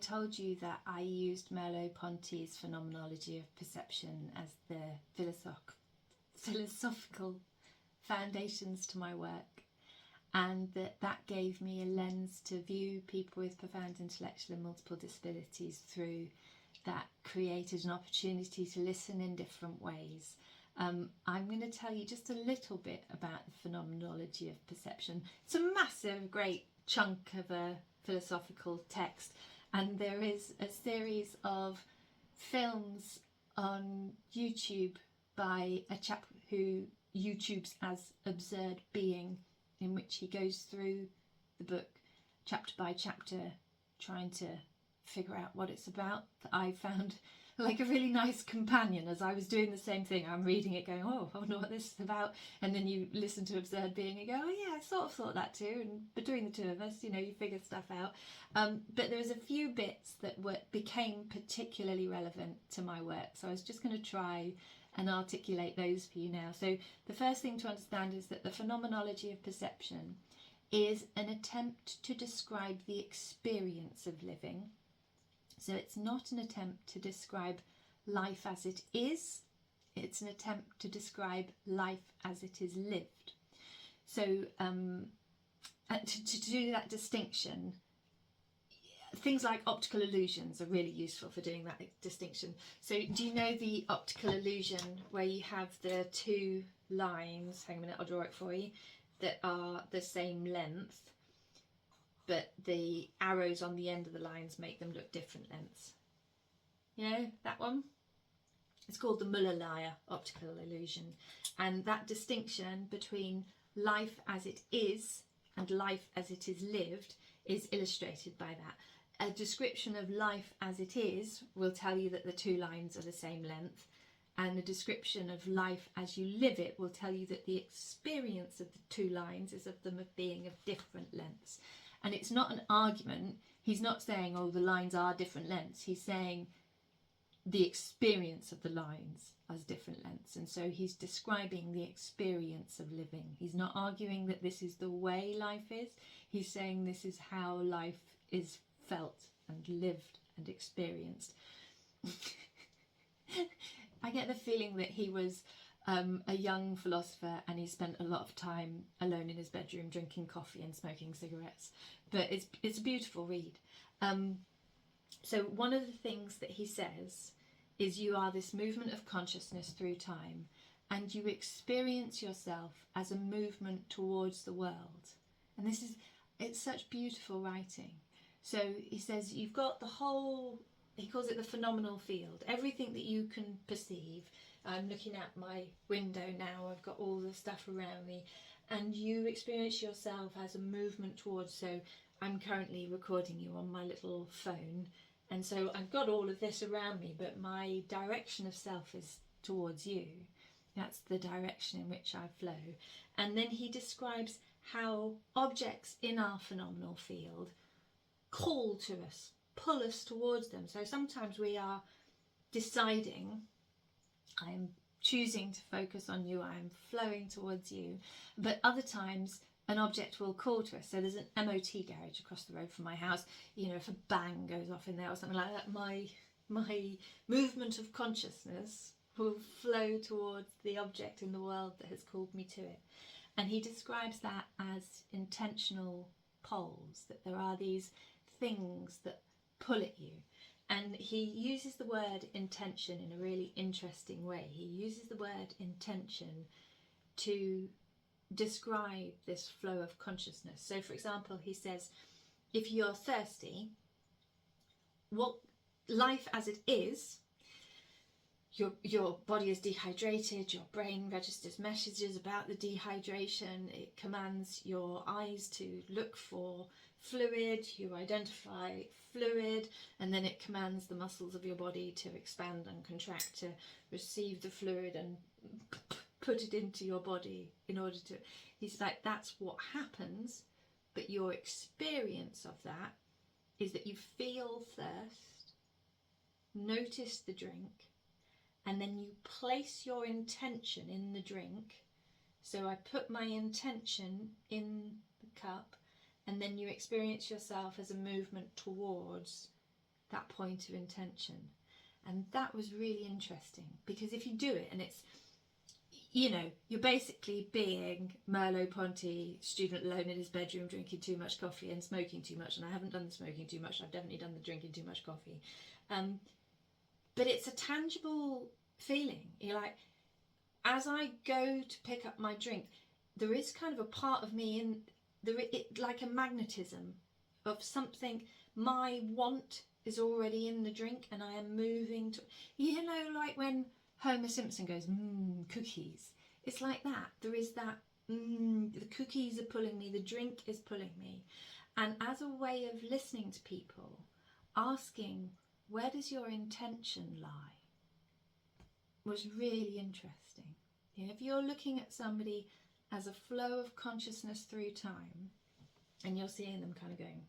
told you that I used Merleau-Ponty's Phenomenology of Perception as the philosophical foundations to my work, and that gave me a lens to view people with profound intellectual and multiple disabilities through, that created an opportunity to listen in different ways. I'm going to tell you just a little bit about the Phenomenology of Perception. It's a massive, great chunk of a philosophical text, and there is a series of films on YouTube by a chap who YouTubes as Absurd Being, in which he goes through the book chapter by chapter trying to figure out what it's about. That I found like a really nice companion as I was doing the same thing. I'm reading it going, oh, I wonder what this is about, and then you listen to Absurd Being and go, oh yeah, I sort of thought that too, and between the two of us, you know, you figure stuff out. But there was a few bits that became particularly relevant to my work, so I was just going to try and articulate those for you now. So the first thing to understand is that the Phenomenology of Perception is an attempt to describe the experience of living. So it's not an attempt to describe life as it is, it's an attempt to describe life as it is lived. So to do that distinction, things like optical illusions are really useful for doing that distinction. So do you know the optical illusion where you have the two lines, hang on a minute, I'll draw it for you, that are the same length, but the arrows on the end of the lines make them look different lengths? You know, that one? It's called the Muller-Lyer optical illusion. And that distinction between life as it is and life as it is lived is illustrated by that. A description of life as it is will tell you that the two lines are the same length, and a description of life as you live it will tell you that the experience of the two lines is of them being of different lengths. And it's not an argument. He's not saying, oh, the lines are different lengths. He's saying the experience of the lines as different lengths. And so he's describing the experience of living. He's not arguing that this is the way life is. He's saying this is how life is felt and lived and experienced. I get the feeling that he was a young philosopher and he spent a lot of time alone in his bedroom drinking coffee and smoking cigarettes, but it's a beautiful read. So one of the things that he says is you are this movement of consciousness through time, and you experience yourself as a movement towards the world. And it's such beautiful writing. So he says you've got the whole, he calls it the phenomenal field, everything that you can perceive. I'm looking at my window now, I've got all the stuff around me, and you experience yourself as a movement towards, so I'm currently recording you on my little phone, and so I've got all of this around me, but my direction of self is towards you. That's the direction in which I flow. And then he describes how objects in our phenomenal field call to us, pull us towards them. So sometimes we are deciding, I'm choosing to focus on you, I'm flowing towards you, but other times an object will call to us. So there's an MOT garage across the road from my house. You know, if a bang goes off in there or something like that, my movement of consciousness will flow towards the object in the world that has called me to it. And he describes that as intentional poles, that there are these things that pull at you. And he uses the word intention in a really interesting way. He uses the word intention to describe this flow of consciousness. So for example, he says, if you're thirsty, what life as it is, your body is dehydrated, your brain registers messages about the dehydration, it commands your eyes to look for fluid, you identify fluid, and then it commands the muscles of your body to expand and contract to receive the fluid and put it into your body in order to, he's like, that's what happens, but your experience of that is that you feel thirst, notice the drink, and then you place your intention in the drink. So I put my intention in the cup, and then you experience yourself as a movement towards that point of intention. And that was really interesting, because if you do it and it's, you know, you're basically being Merleau-Ponty, student alone in his bedroom drinking too much coffee and smoking too much. And I haven't done the smoking too much, I've definitely done the drinking too much coffee. But it's a tangible feeling. You're like, as I go to pick up my drink, there is kind of a part of me in there, like a magnetism of something. My want is already in the drink, and I am moving to, you know, like when Homer Simpson goes, cookies. It's like that. There is that, the cookies are pulling me, the drink is pulling me. And as a way of listening to people, asking, where does your intention lie, was really interesting. Yeah, if you're looking at somebody as a flow of consciousness through time, and you're seeing them kind of going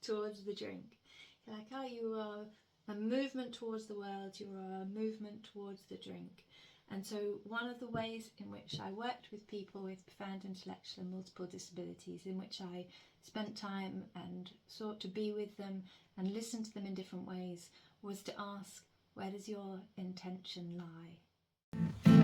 towards the drink, you're like, oh, you are a movement towards the world, you are a movement towards the drink. And so one of the ways in which I worked with people with profound intellectual and multiple disabilities, in which I spent time and sought to be with them and listen to them in different ways, was to ask, where does your intention lie?